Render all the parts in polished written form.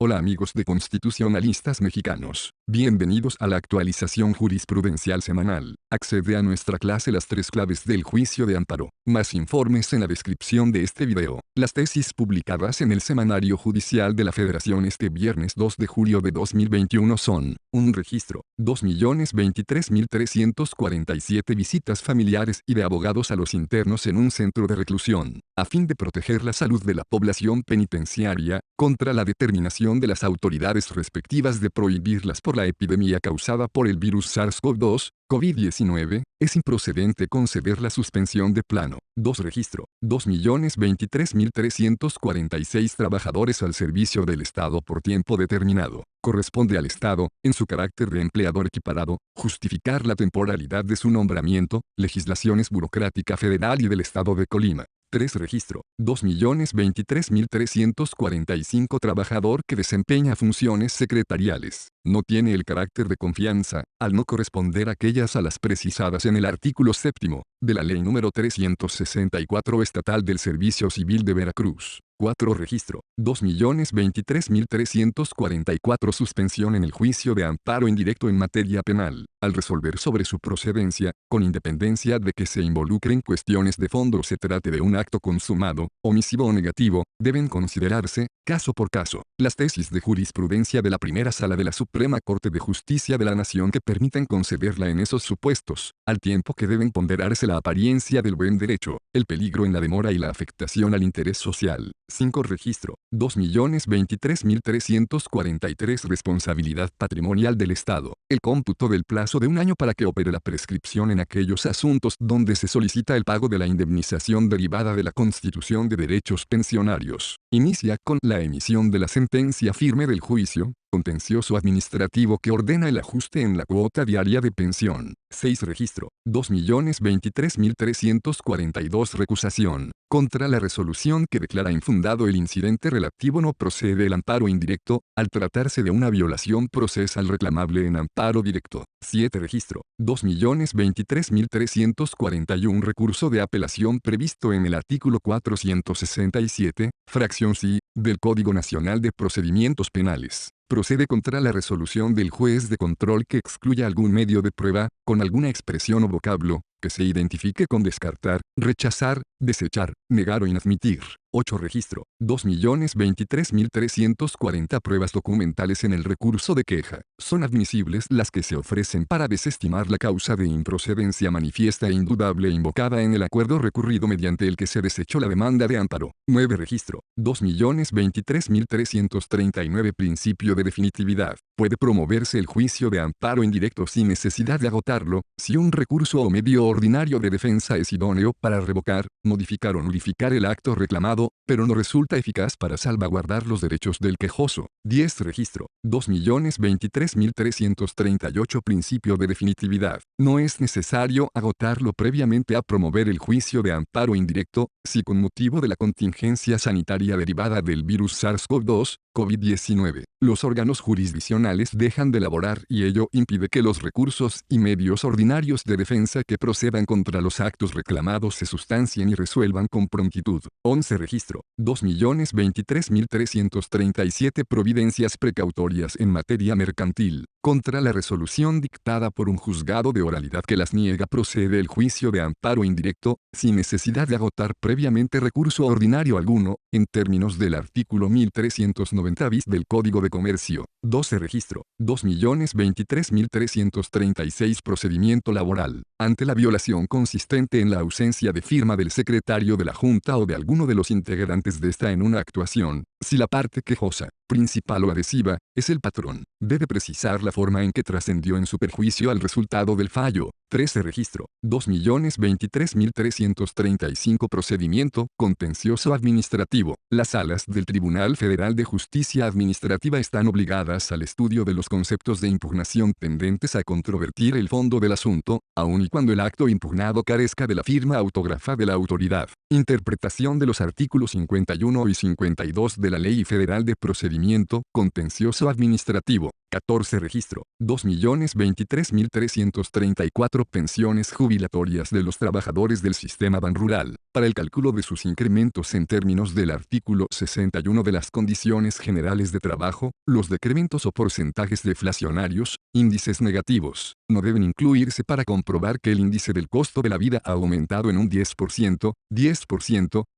Hola amigos de constitucionalistas mexicanos, bienvenidos a la actualización jurisprudencial semanal. Accede a nuestra clase Las tres claves del juicio de amparo. Más informes en la descripción de este video. Las tesis publicadas en el Semanario Judicial de la Federación este viernes 2 de julio de 2021 son: un registro, 2.023.347 visitas familiares y de abogados a los internos en un centro de reclusión, a fin de proteger la salud de la población penitenciaria, contra la determinación de las autoridades respectivas de prohibirlas por la epidemia causada por el virus SARS-CoV-2, COVID-19, es improcedente conceder la suspensión de plano. 2. Registro. 2.023.346 trabajadores al servicio del Estado por tiempo determinado. Corresponde al Estado, en su carácter de empleador equiparado, justificar la temporalidad de su nombramiento, legislaciones burocrática federal y del Estado de Colima. 3. Registro. 2.023.345 trabajador que desempeña funciones secretariales. No tiene el carácter de confianza, al no corresponder aquellas a las precisadas en el artículo 7 de la Ley número 364 Estatal del Servicio Civil de Veracruz. 4. Registro. 2.023.344 suspensión en el juicio de amparo indirecto en materia penal, al resolver sobre su procedencia, con independencia de que se involucren cuestiones de fondo o se trate de un acto consumado, omisivo o negativo, deben considerarse, caso por caso, las tesis de jurisprudencia de la primera sala de la Suprema Corte de Justicia de la Nación que permiten concederla en esos supuestos, al tiempo que deben ponderarse la apariencia del buen derecho, el peligro en la demora y la afectación al interés social. 5. Registro. 2.023.343 responsabilidad patrimonial del Estado. El cómputo del plazo de un año para que opere la prescripción en aquellos asuntos donde se solicita el pago de la indemnización derivada de la constitución de derechos pensionarios. Inicia con la emisión de la sentencia firme del juicio contencioso administrativo que ordena el ajuste en la cuota diaria de pensión. 6. Registro. 2.023.342 recusación. Contra la resolución que declara infundado el incidente relativo no procede el amparo indirecto, al tratarse de una violación procesal reclamable en amparo directo. 7. Registro. 2.023.341 recurso de apelación previsto en el artículo 467, fracción C, del Código Nacional de Procedimientos Penales. Procede contra la resolución del juez de control que excluya algún medio de prueba, con alguna expresión o vocablo, que se identifique con descartar, rechazar, desechar, negar o inadmitir. 8. Registro. 2.023.340 pruebas documentales en el recurso de queja. Son admisibles las que se ofrecen para desestimar la causa de improcedencia manifiesta e indudable invocada en el acuerdo recurrido mediante el que se desechó la demanda de amparo. 9. Registro. 2.023.339 principio de definitividad. Puede promoverse el juicio de amparo indirecto sin necesidad de agotarlo, si un recurso o medio ordinario de defensa es idóneo para revocar, modificar o nulificar el acto reclamado, pero no resulta eficaz para salvaguardar los derechos del quejoso. 10. Registro. 2.023.338 principio de definitividad. No es necesario agotarlo previamente a promover el juicio de amparo indirecto, si con motivo de la contingencia sanitaria derivada del virus SARS-CoV-2, COVID-19, los órganos jurisdiccionales dejan de elaborar y ello impide que los recursos y medios ordinarios de defensa que procedan contra los actos reclamados se sustancien y resuelvan con prontitud. 11. Registro. 2.023.337 providencias precautorias en materia mercantil. Contra la resolución dictada por un juzgado de oralidad que las niega procede el juicio de amparo indirecto, sin necesidad de agotar previamente recurso ordinario alguno, en términos del artículo 1390 bis del Código de Comercio. 12. Registro. 2.023.336 procedimiento laboral. Ante la violación consistente en la ausencia de firma del secretario de la Junta o de alguno de los integrantes de esta en una actuación, si la parte quejosa, principal o adhesiva, es el patrón, debe precisar la forma en que trascendió en su perjuicio al resultado del fallo. 13. Registro. 2.023.335 procedimiento contencioso administrativo. Las salas del Tribunal Federal de Justicia Administrativa están obligadas al estudio de los conceptos de impugnación tendentes a controvertir el fondo del asunto, aun y cuando el acto impugnado carezca de la firma autógrafa de la autoridad. Interpretación de los artículos 51 y 52 de la Ley Federal de Procedimiento Contencioso Administrativo. 14 registro, 2.023.334 pensiones jubilatorias de los trabajadores del sistema ban rural, para el cálculo de sus incrementos en términos del artículo 61 de las Condiciones Generales de Trabajo, los decrementos o porcentajes deflacionarios, índices negativos, no deben incluirse para comprobar que el índice del costo de la vida ha aumentado en un 10%,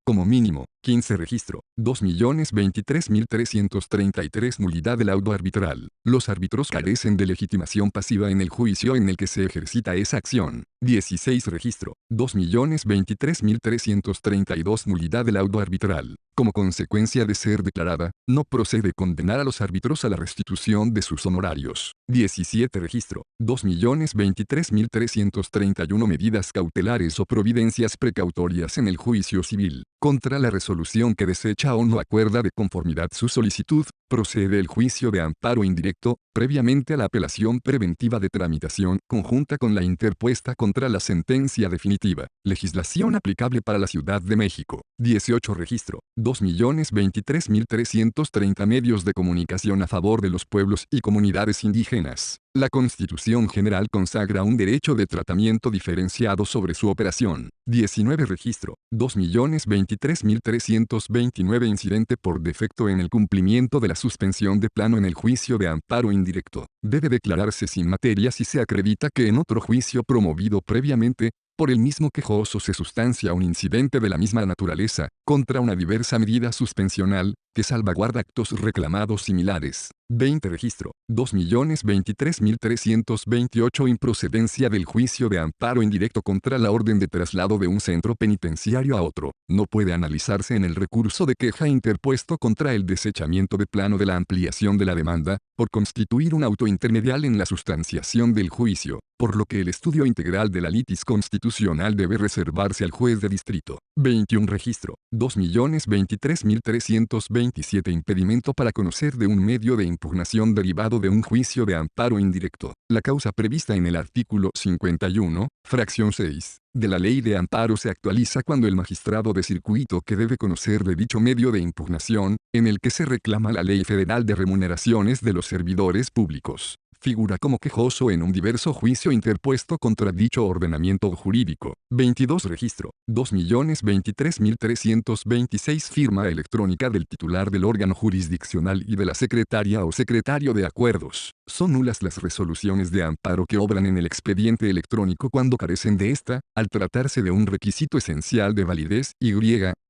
como mínimo. 15 registro, 2.023.333 nulidad del laudo arbitral. Los árbitros carecen de legitimación pasiva en el juicio en el que se ejercita esa acción. 16 registro, 2.023.332 nulidad del laudo arbitral. Como consecuencia de ser declarada, no procede condenar a los árbitros a la restitución de sus honorarios. 17 registro, 2.023.331 medidas cautelares o providencias precautorias en el juicio civil. Contra la resolución que desecha o no acuerda de conformidad su solicitud, procede el juicio de amparo indirecto, previamente a la apelación preventiva de tramitación conjunta con la interpuesta contra la sentencia definitiva. Legislación aplicable para la Ciudad de México. 18 registro, 2.023.330 medios de comunicación a favor de los pueblos y comunidades indígenas. La Constitución General consagra un derecho de tratamiento diferenciado sobre su operación. 19 registro, 2.023.329 incidente por defecto en el cumplimiento de la suspensión de plano en el juicio de amparo indirecto. Debe declararse sin materia si se acredita que en otro juicio promovido previamente, por el mismo quejoso se sustancia un incidente de la misma naturaleza, contra una diversa medida suspensional, que salvaguarda actos reclamados similares. 20 registro, 2.023.328 improcedencia del juicio de amparo indirecto contra la orden de traslado de un centro penitenciario a otro. No puede analizarse en el recurso de queja interpuesto contra el desechamiento de plano de la ampliación de la demanda, por constituir un auto intermedial en la sustanciación del juicio, por lo que el estudio integral de la litis constitucional debe reservarse al juez de distrito. 21 registro, 2.023.327 impedimento para conocer de un medio de impugnación derivado de un juicio de amparo indirecto. La causa prevista en el artículo 51, fracción 6, de la ley de amparo se actualiza cuando el magistrado de circuito que debe conocer de dicho medio de impugnación, en el que se reclama la Ley Federal de Remuneraciones de los Servidores Públicos, figura como quejoso en un diverso juicio interpuesto contra dicho ordenamiento jurídico. 22 registro, 2.023.326 firma electrónica del titular del órgano jurisdiccional y de la secretaria o secretario de acuerdos. Son nulas las resoluciones de amparo que obran en el expediente electrónico cuando carecen de esta, al tratarse de un requisito esencial de validez y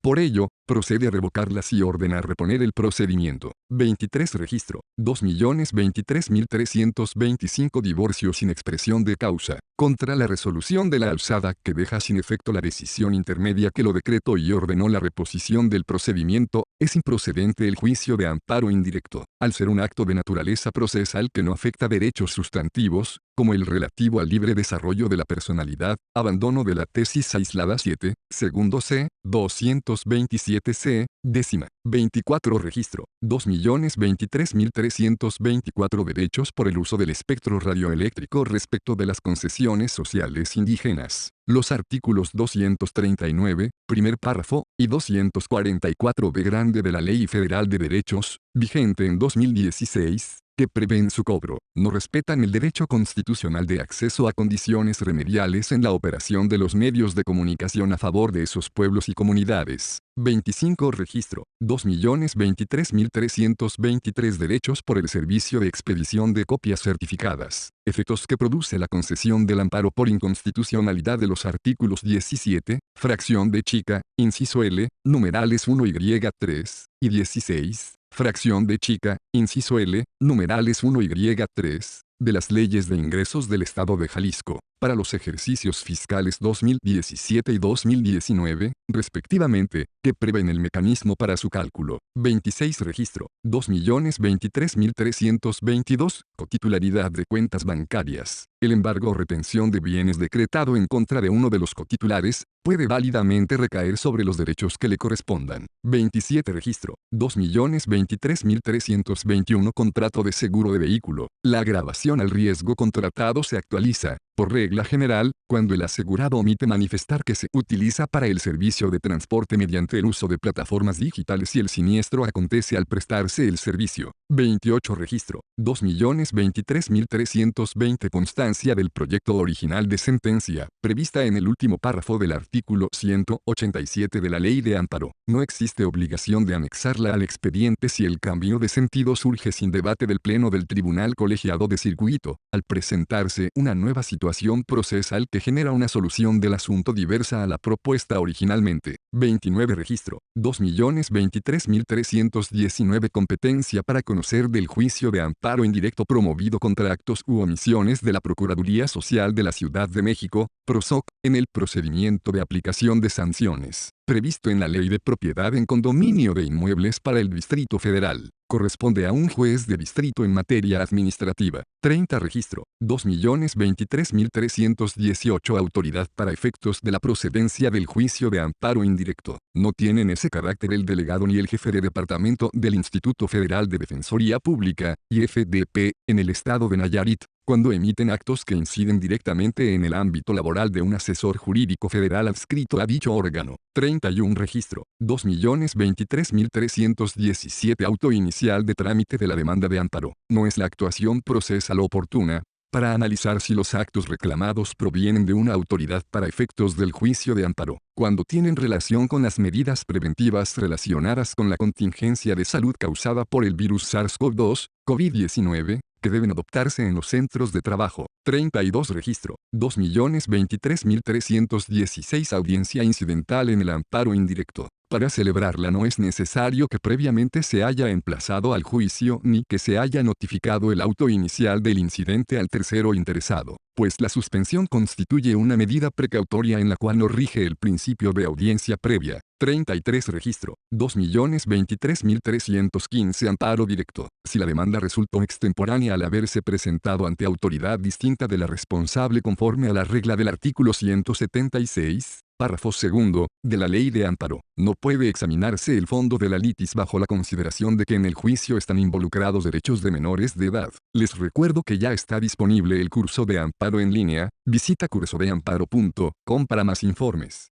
por ello, procede a revocarlas y ordenar reponer el procedimiento. 23 registro, 2.023.325 divorcios sin expresión de causa, contra la resolución de la alzada que deja sin efecto la decisión intermedia que lo decretó y ordenó la reposición del procedimiento, es improcedente el juicio de amparo indirecto, al ser un acto de naturaleza procesal que no afecta derechos sustantivos, como el relativo al libre desarrollo de la personalidad, abandono de la tesis aislada 7, segundo C, 227 C, décima. 24 registro, 2.023.324 derechos por el uso del espectro radioeléctrico respecto de las concesiones sociales indígenas. Los artículos 239, primer párrafo, y 244 b grande de la Ley Federal de Derechos, vigente en 2016, que prevén su cobro, no respetan el derecho constitucional de acceso a condiciones remediales en la operación de los medios de comunicación a favor de esos pueblos y comunidades. 25 registro, 2.023.323 derechos por el servicio de expedición de copias certificadas, efectos que produce la concesión del amparo por inconstitucionalidad de los artículos 17, fracción de chica, inciso L, numerales 1y3, y 16, fracción de chica, inciso L, numerales 1y3, de las leyes de ingresos del Estado de Jalisco, para los ejercicios fiscales 2017 y 2019, respectivamente, que prevén el mecanismo para su cálculo. 26 registro, 2.023.322, cotitularidad de cuentas bancarias. El embargo o retención de bienes decretado en contra de uno de los cotitulares, puede válidamente recaer sobre los derechos que le correspondan. 27 registro, 2.023.321 contrato de seguro de vehículo. La agravación al riesgo contratado se actualiza, Por regla general, cuando el asegurado omite manifestar que se utiliza para el servicio de transporte mediante el uso de plataformas digitales y el siniestro acontece al prestarse el servicio. 28 registro. 2.023.320 constancia del proyecto original de sentencia, prevista en el último párrafo del artículo 187 de la Ley de Amparo. No existe obligación de anexarla al expediente si el cambio de sentido surge sin debate del Pleno del Tribunal Colegiado de Circuito, al presentarse una nueva situación procesal que genera una solución del asunto diversa a la propuesta originalmente. 29 registro. 2.023.319 competencia para conocer del juicio de amparo indirecto promovido contra actos u omisiones de la Procuraduría Social de la Ciudad de México, PROSOC, en el procedimiento de aplicación de sanciones, previsto en la Ley de Propiedad en Condominio de Inmuebles para el Distrito Federal. Corresponde a un juez de distrito en materia administrativa. 30 registro. 2.023.318 autoridad para efectos de la procedencia del juicio de amparo indirecto. No tienen ese carácter el delegado ni el jefe de departamento del Instituto Federal de Defensoría Pública, IFDP, en el estado de Nayarit, cuando emiten actos que inciden directamente en el ámbito laboral de un asesor jurídico federal adscrito a dicho órgano. 31 registro. 2.023.317 auto inicial de trámite de la demanda de amparo. No es la actuación procesal oportuna para analizar si los actos reclamados provienen de una autoridad para efectos del juicio de amparo, cuando tienen relación con las medidas preventivas relacionadas con la contingencia de salud causada por el virus SARS-CoV-2, COVID-19, que deben adoptarse en los centros de trabajo. 32 registro. 2.023.316 audiencia incidental en el amparo indirecto. Para celebrarla no es necesario que previamente se haya emplazado al juicio ni que se haya notificado el auto inicial del incidente al tercero interesado, pues la suspensión constituye una medida precautoria en la cual no rige el principio de audiencia previa. 33 registro. 2.023.315 amparo directo. Si la demanda resultó extemporánea al haberse presentado ante autoridad distinta de la responsable conforme a la regla del artículo 176, párrafo segundo, de la Ley de Amparo, no puede examinarse el fondo de la litis bajo la consideración de que en el juicio están involucrados derechos de menores de edad. Les recuerdo que ya está disponible el curso de amparo en línea. Visita cursodeamparo.com para más informes.